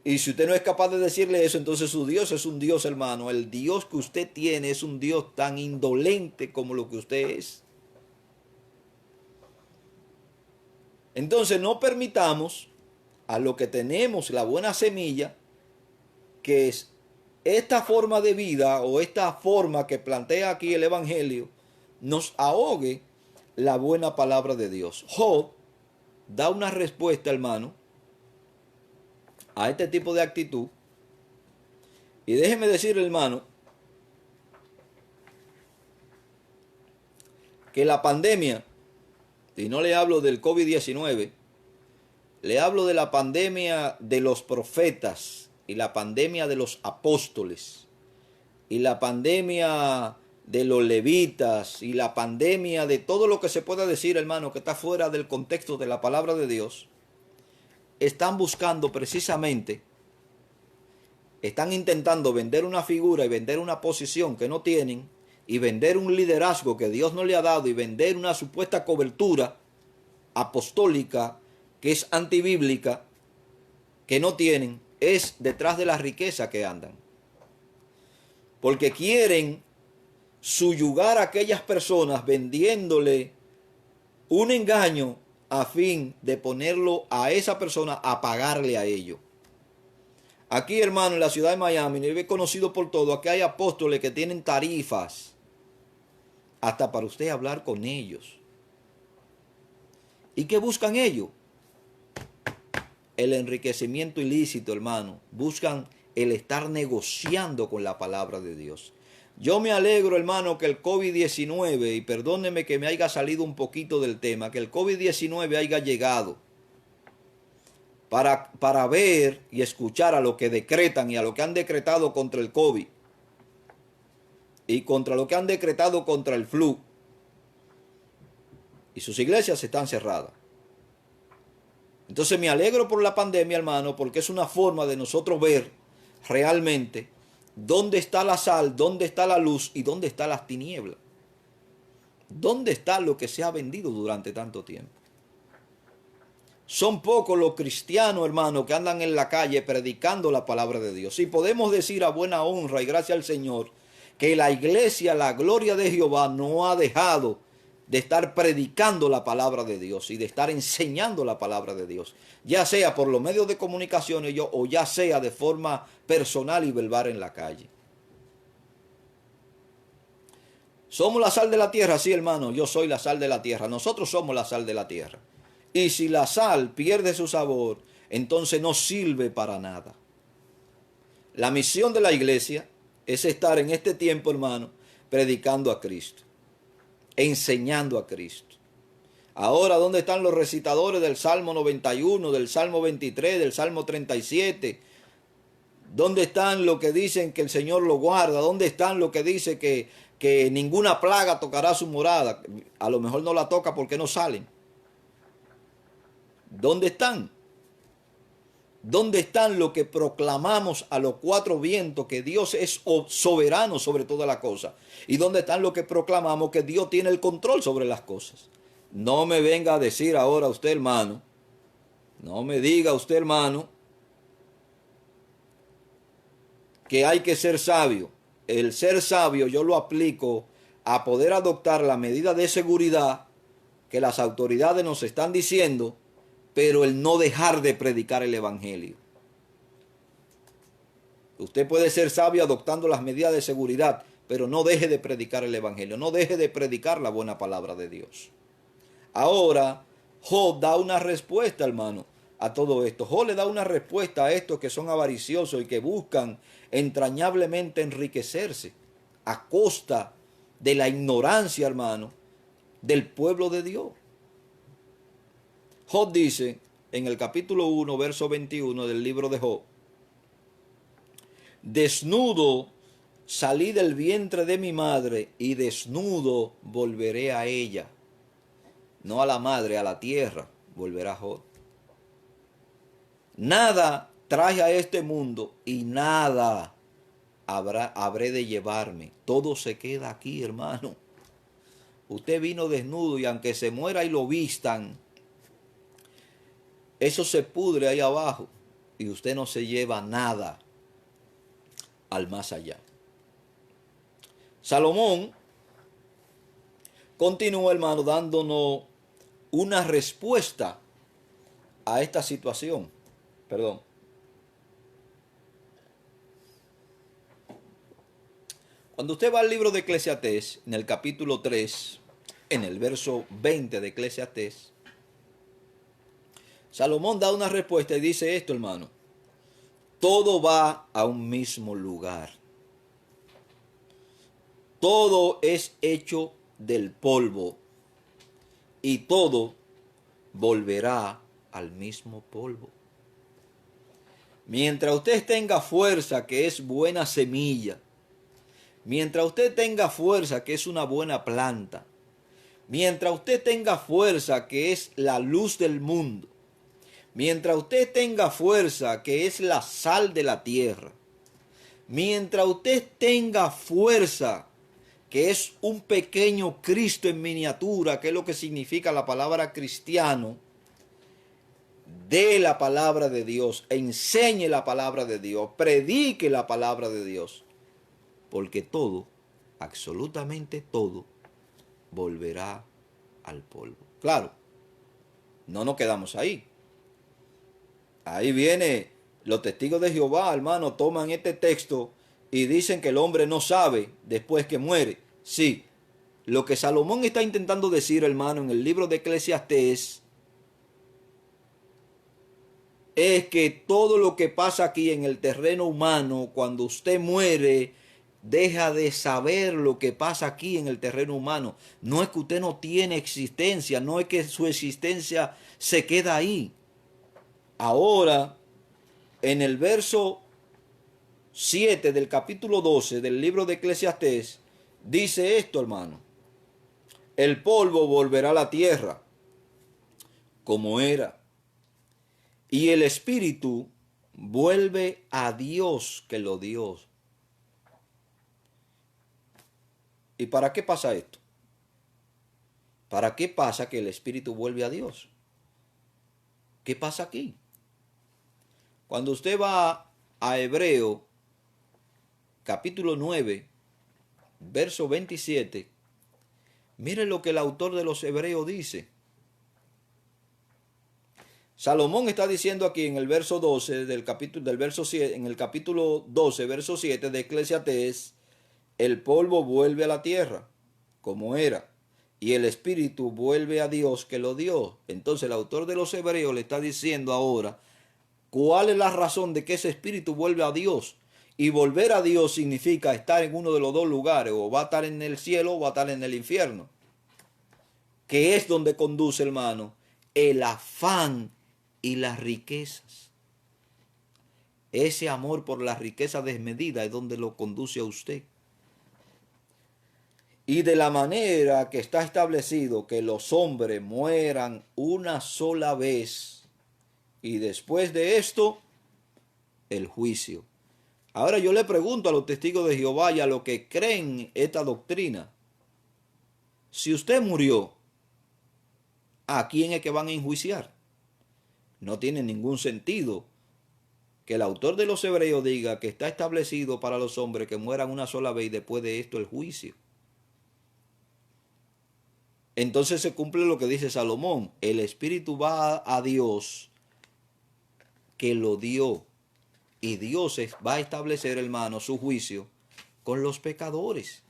Y si usted no es capaz de decirle eso, entonces su Dios es un Dios, hermano. El Dios que usted tiene es un Dios tan indolente como lo que usted es. Entonces no permitamos a lo que tenemos la buena semilla, que es esta forma de vida o esta forma que plantea aquí el Evangelio, nos ahogue la buena palabra de Dios. Job da una respuesta, hermano, a este tipo de actitud. Y déjeme decirle, hermano, que la pandemia, y no le hablo del COVID-19, le hablo de la pandemia de los profetas y la pandemia de los apóstoles. y la pandemia de los levitas y la pandemia de todo lo que se pueda decir, hermano, que está fuera del contexto de la palabra de Dios, están buscando precisamente, están intentando vender una figura y vender una posición que no tienen, y vender un liderazgo que Dios no le ha dado, y vender una supuesta cobertura apostólica que es antibíblica, que no tienen, es detrás de la riqueza que andan. Porque quieren subyugar a aquellas personas vendiéndole un engaño a fin de ponerlo a esa persona a pagarle a ellos. Aquí, hermano, en la ciudad de Miami, he conocido por todo, aquí hay apóstoles que tienen tarifas hasta para usted hablar con ellos. ¿Y qué buscan ellos? El enriquecimiento ilícito, hermano. Buscan el estar negociando con la palabra de Dios. Yo me alegro, hermano, que el COVID-19, y perdóneme que me haya salido un poquito del tema, que el COVID-19 haya llegado para ver y escuchar a lo que decretan y a lo que han decretado contra el COVID y contra lo que han decretado contra el flu. Y sus iglesias están cerradas. Entonces me alegro por la pandemia, hermano, porque es una forma de nosotros ver realmente dónde está la sal, dónde está la luz y dónde están las tinieblas. ¿Dónde está lo que se ha vendido durante tanto tiempo? Son pocos los cristianos, hermano, que andan en la calle predicando la palabra de Dios. Y podemos decir a buena honra y gracias al Señor que la iglesia, la gloria de Jehová, no ha dejado de estar predicando la palabra de Dios y de estar enseñando la palabra de Dios, ya sea por los medios de comunicación o ya sea de forma personal y verbal en la calle. ¿Somos la sal de la tierra? Sí, hermano, yo soy la sal de la tierra. Nosotros somos la sal de la tierra. Y si la sal pierde su sabor, entonces no sirve para nada. La misión de la iglesia es estar en este tiempo, hermano, predicando a Cristo, enseñando a Cristo. Ahora, ¿dónde están los recitadores del Salmo 91, del Salmo 23, del Salmo 37? ¿Dónde están los que dicen que el Señor lo guarda? ¿Dónde están los que dicen que ninguna plaga tocará su morada? A lo mejor no la toca porque no salen. ¿Dónde están? ¿Dónde están los que proclamamos a los cuatro vientos que Dios es soberano sobre todas las cosas? ¿Y dónde están los que proclamamos que Dios tiene el control sobre las cosas? No me venga a decir ahora usted, hermano, no me diga usted, hermano, que hay que ser sabio. El ser sabio yo lo aplico a poder adoptar la medida de seguridad que las autoridades nos están diciendo, pero el no dejar de predicar el evangelio. Usted puede ser sabio adoptando las medidas de seguridad, pero no deje de predicar el evangelio, no deje de predicar la buena palabra de Dios. Ahora, Job da una respuesta, hermano, a todo esto. Job le da una respuesta a estos que son avariciosos y que buscan entrañablemente enriquecerse a costa de la ignorancia, hermano, del pueblo de Dios. Job dice en el capítulo 1, verso 21 del libro de Job: desnudo salí del vientre de mi madre y desnudo volveré a ella. No a la madre, a la tierra volverá Job. Nada traje a este mundo y nada habré de llevarme. Todo se queda aquí, hermano. Usted vino desnudo y aunque se muera y lo vistan, eso se pudre ahí abajo y usted no se lleva nada al más allá. Salomón continúa, hermano, dándonos una respuesta a esta situación. Perdón. Cuando usted va al libro de Eclesiastés, en el capítulo 3, en el verso 20 de Eclesiastés, Salomón da una respuesta y dice esto, hermano: todo va a un mismo lugar. Todo es hecho del polvo y todo volverá al mismo polvo. Mientras usted tenga fuerza, que es buena semilla, Mientras usted tenga fuerza, que es una buena planta, mientras usted tenga fuerza, que es la luz del mundo, mientras usted tenga fuerza, que es la sal de la tierra, mientras usted tenga fuerza, que es un pequeño Cristo en miniatura, que es lo que significa la palabra cristiano, dé la palabra de Dios, enseñe la palabra de Dios, predique la palabra de Dios, porque todo, absolutamente todo, volverá al polvo. Claro, no nos quedamos ahí. Ahí viene, los testigos de Jehová, hermano, toman este texto y dicen que el hombre no sabe después que muere. Sí, lo que Salomón está intentando decir, hermano, en el libro de Eclesiastés, es que todo lo que pasa aquí en el terreno humano, cuando usted muere, deja de saber lo que pasa aquí en el terreno humano. No es que usted no tiene existencia, no es que su existencia se queda ahí. Ahora, en el verso 7 del capítulo 12 del libro de Eclesiastés, dice esto, hermano. El polvo volverá a la tierra, como era, y el espíritu vuelve a Dios que lo dio. ¿Y para qué pasa esto? ¿Para qué pasa que el espíritu vuelve a Dios? ¿Qué pasa aquí? Cuando usted va a Hebreo, capítulo 9, verso 27, mire lo que el autor de los Hebreos dice. Salomón está diciendo aquí en el verso 12 del verso 7, en el capítulo 12, verso 7 de Eclesiastés, el polvo vuelve a la tierra, como era, y el espíritu vuelve a Dios que lo dio. Entonces el autor de los Hebreos le está diciendo ahora, ¿cuál es la razón de que ese espíritu vuelve a Dios? Y volver a Dios significa estar en uno de los dos lugares, o va a estar en el cielo o va a estar en el infierno, que es donde conduce, hermano, el afán y las riquezas. Ese amor por la riqueza desmedida es donde lo conduce a usted. Y de la manera que está establecido que los hombres mueran una sola vez y después de esto, el juicio. Ahora yo le pregunto a los testigos de Jehová y a los que creen esta doctrina, si usted murió, ¿a quién es que van a enjuiciar? No tiene ningún sentido que el autor de los Hebreos diga que está establecido para los hombres que mueran una sola vez y después de esto el juicio. Entonces se cumple lo que dice Salomón, el espíritu va a Dios que lo dio, y Dios va a establecer, hermano, su juicio con los pecadores.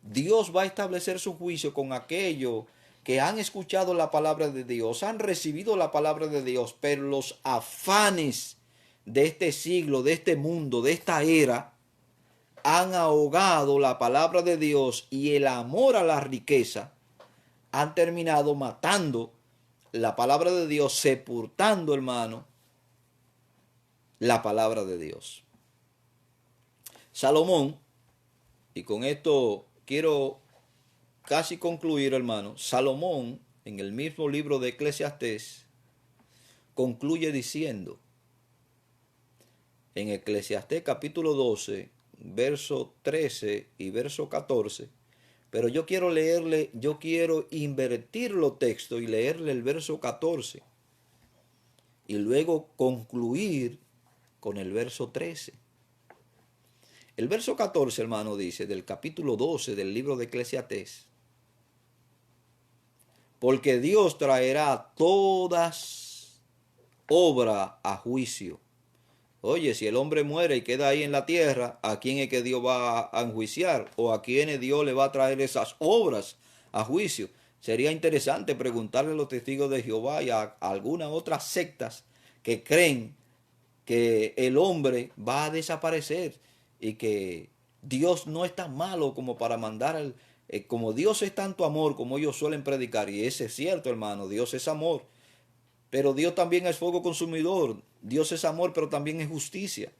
Dios va a establecer su juicio con aquellos que han escuchado la palabra de Dios, han recibido la palabra de Dios, pero los afanes de este siglo, de este mundo, de esta era, han ahogado la palabra de Dios, y el amor a la riqueza han terminado matando la palabra de Dios, sepultando, hermano, la palabra de Dios. Salomón, y con esto quiero casi concluir, hermano, Salomón, en el mismo libro de Eclesiastés, concluye diciendo, en Eclesiastés capítulo 12, verso 13 y verso 14, pero yo quiero leerle, yo quiero invertir los textos y leerle el verso 14 y luego concluir con el verso 13. El verso 14, hermano, dice, del capítulo 12 del libro de Eclesiastés, porque Dios traerá todas obras a juicio. Oye, si el hombre muere y queda ahí en la tierra, ¿a quién es que Dios va a enjuiciar? ¿O a quién Dios le va a traer esas obras a juicio? Sería interesante preguntarle a los testigos de Jehová y a algunas otras sectas que creen que el hombre va a desaparecer y que Dios no es tan malo como para mandar, como Dios es tanto amor como ellos suelen predicar, y ese es cierto, hermano, Dios es amor, pero Dios también es fuego consumidor, Dios es amor, pero también es justicia.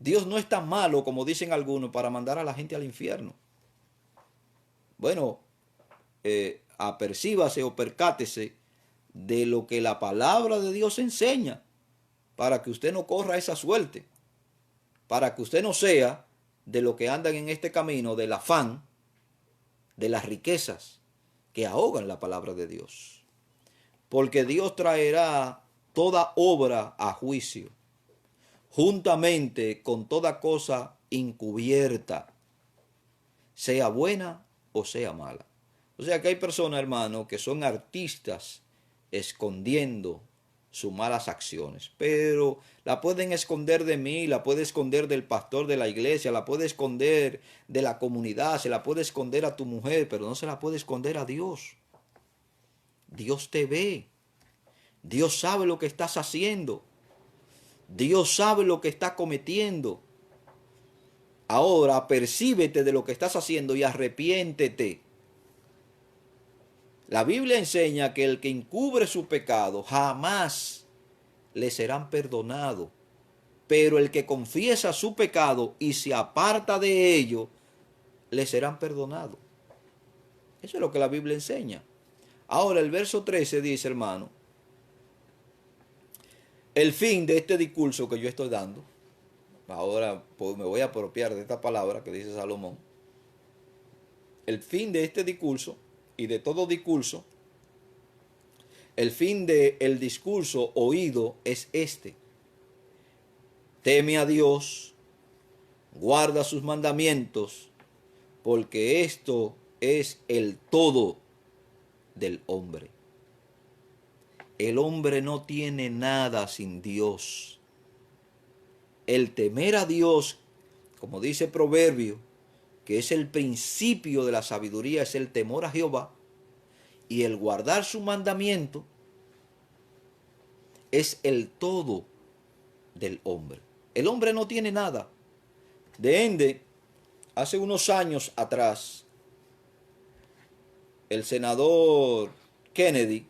Dios no es tan malo como dicen algunos para mandar a la gente al infierno. Bueno, apercíbase o percátese de lo que la palabra de Dios enseña para que usted no corra esa suerte, para que usted no sea de los que andan en este camino del afán, de las riquezas que ahogan la palabra de Dios. Porque Dios traerá toda obra a juicio, juntamente con toda cosa encubierta, sea buena o sea mala. O sea que hay personas, hermano, que son artistas escondiendo sus malas acciones, pero la pueden esconder de mí, la puede esconder del pastor de la iglesia, la puede esconder de la comunidad, se la puede esconder a tu mujer, pero no se la puede esconder a Dios. Dios te ve, Dios sabe lo que estás haciendo, Dios sabe lo que estás cometiendo. Ahora percíbete de lo que estás haciendo y arrepiéntete. La Biblia enseña que el que encubre su pecado jamás le serán perdonados, pero el que confiesa su pecado y se aparta de ello, le serán perdonados. Eso es lo que la Biblia enseña. Ahora el verso 13 dice, hermano, el fin de este discurso que yo estoy dando, ahora pues, me voy a apropiar de esta palabra que dice Salomón, el fin de este discurso y de todo discurso, el fin del discurso oído es este: teme a Dios, guarda sus mandamientos, porque esto es el todo del hombre. El hombre no tiene nada sin Dios. El temer a Dios, como dice Proverbio, que es el principio de la sabiduría, es el temor a Jehová, y el guardar su mandamiento es el todo del hombre. El hombre no tiene nada. De ende, hace unos años atrás, el senador Kennedy,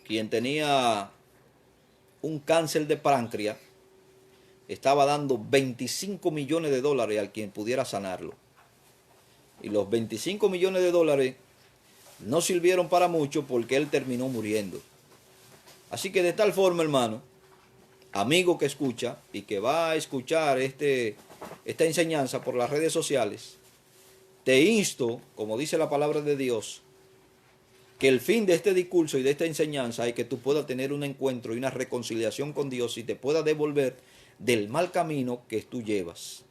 quien tenía un cáncer de páncreas, estaba dando 25 millones de dólares al quien pudiera sanarlo. Y los 25 millones de dólares no sirvieron para mucho porque él terminó muriendo. Así que de tal forma, hermano, amigo que escucha y que va a escuchar esta enseñanza por las redes sociales, te insto, como dice la palabra de Dios, que el fin de este discurso y de esta enseñanza es que tú puedas tener un encuentro y una reconciliación con Dios y te puedas devolver del mal camino que tú llevas.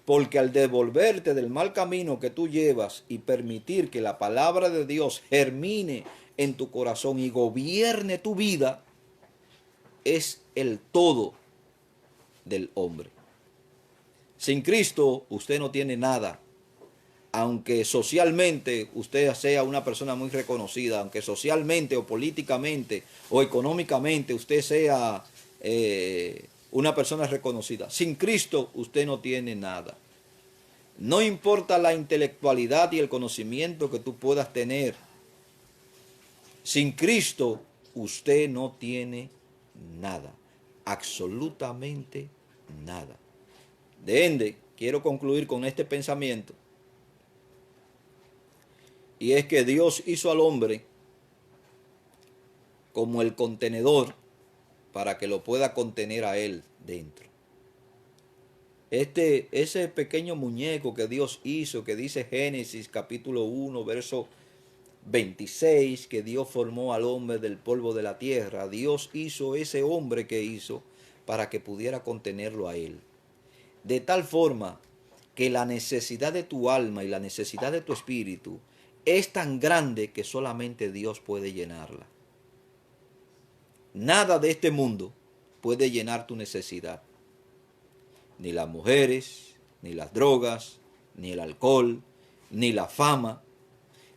Porque al devolverte del mal camino que tú llevas y permitir que la palabra de Dios germine en tu corazón y gobierne tu vida, es el todo del hombre. Sin Cristo usted no tiene nada. Aunque socialmente usted sea una persona muy reconocida, aunque socialmente o políticamente o económicamente usted sea una persona reconocida, sin Cristo usted no tiene nada. No importa la intelectualidad y el conocimiento que tú puedas tener, sin Cristo usted no tiene nada, absolutamente nada. De ende, quiero concluir con este pensamiento, y es que Dios hizo al hombre como el contenedor para que lo pueda contener a él dentro. Ese pequeño muñeco que Dios hizo, que dice Génesis capítulo 1, verso 26, que Dios formó al hombre del polvo de la tierra. Dios hizo ese hombre que hizo para que pudiera contenerlo a él. De tal forma que la necesidad de tu alma y la necesidad de tu espíritu es tan grande que solamente Dios puede llenarla. Nada de este mundo puede llenar tu necesidad. Ni las mujeres, ni las drogas, ni el alcohol, ni la fama,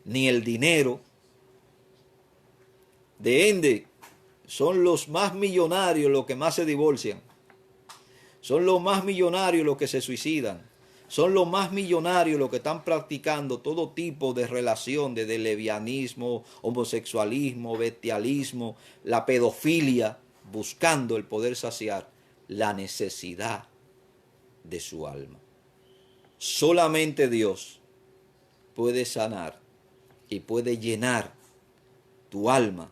ni el dinero. De ende, son los más millonarios los que más se divorcian. Son los más millonarios los que se suicidan. Son los más millonarios los que están practicando todo tipo de relación, de lesbianismo, homosexualismo, bestialismo, la pedofilia, buscando el poder saciar la necesidad de su alma. Solamente Dios puede sanar y puede llenar tu alma,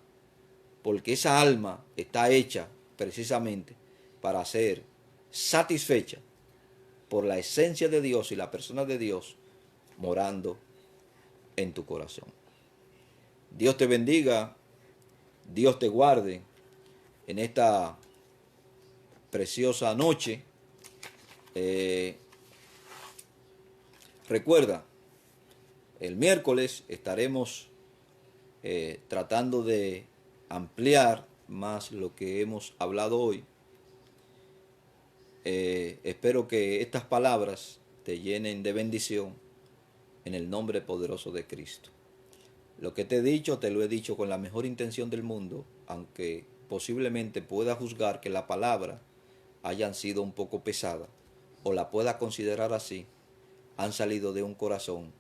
porque esa alma está hecha precisamente para ser satisfecha por la esencia de Dios y la persona de Dios morando en tu corazón. Dios te bendiga, Dios te guarde en esta preciosa noche. Recuerda, el miércoles estaremos tratando de ampliar más lo que hemos hablado hoy. Espero que estas palabras te llenen de bendición en el nombre poderoso de Cristo. Lo que te he dicho, te lo he dicho con la mejor intención del mundo, aunque posiblemente pueda juzgar que la palabra hayan sido un poco pesada, o la pueda considerar así, han salido de un corazón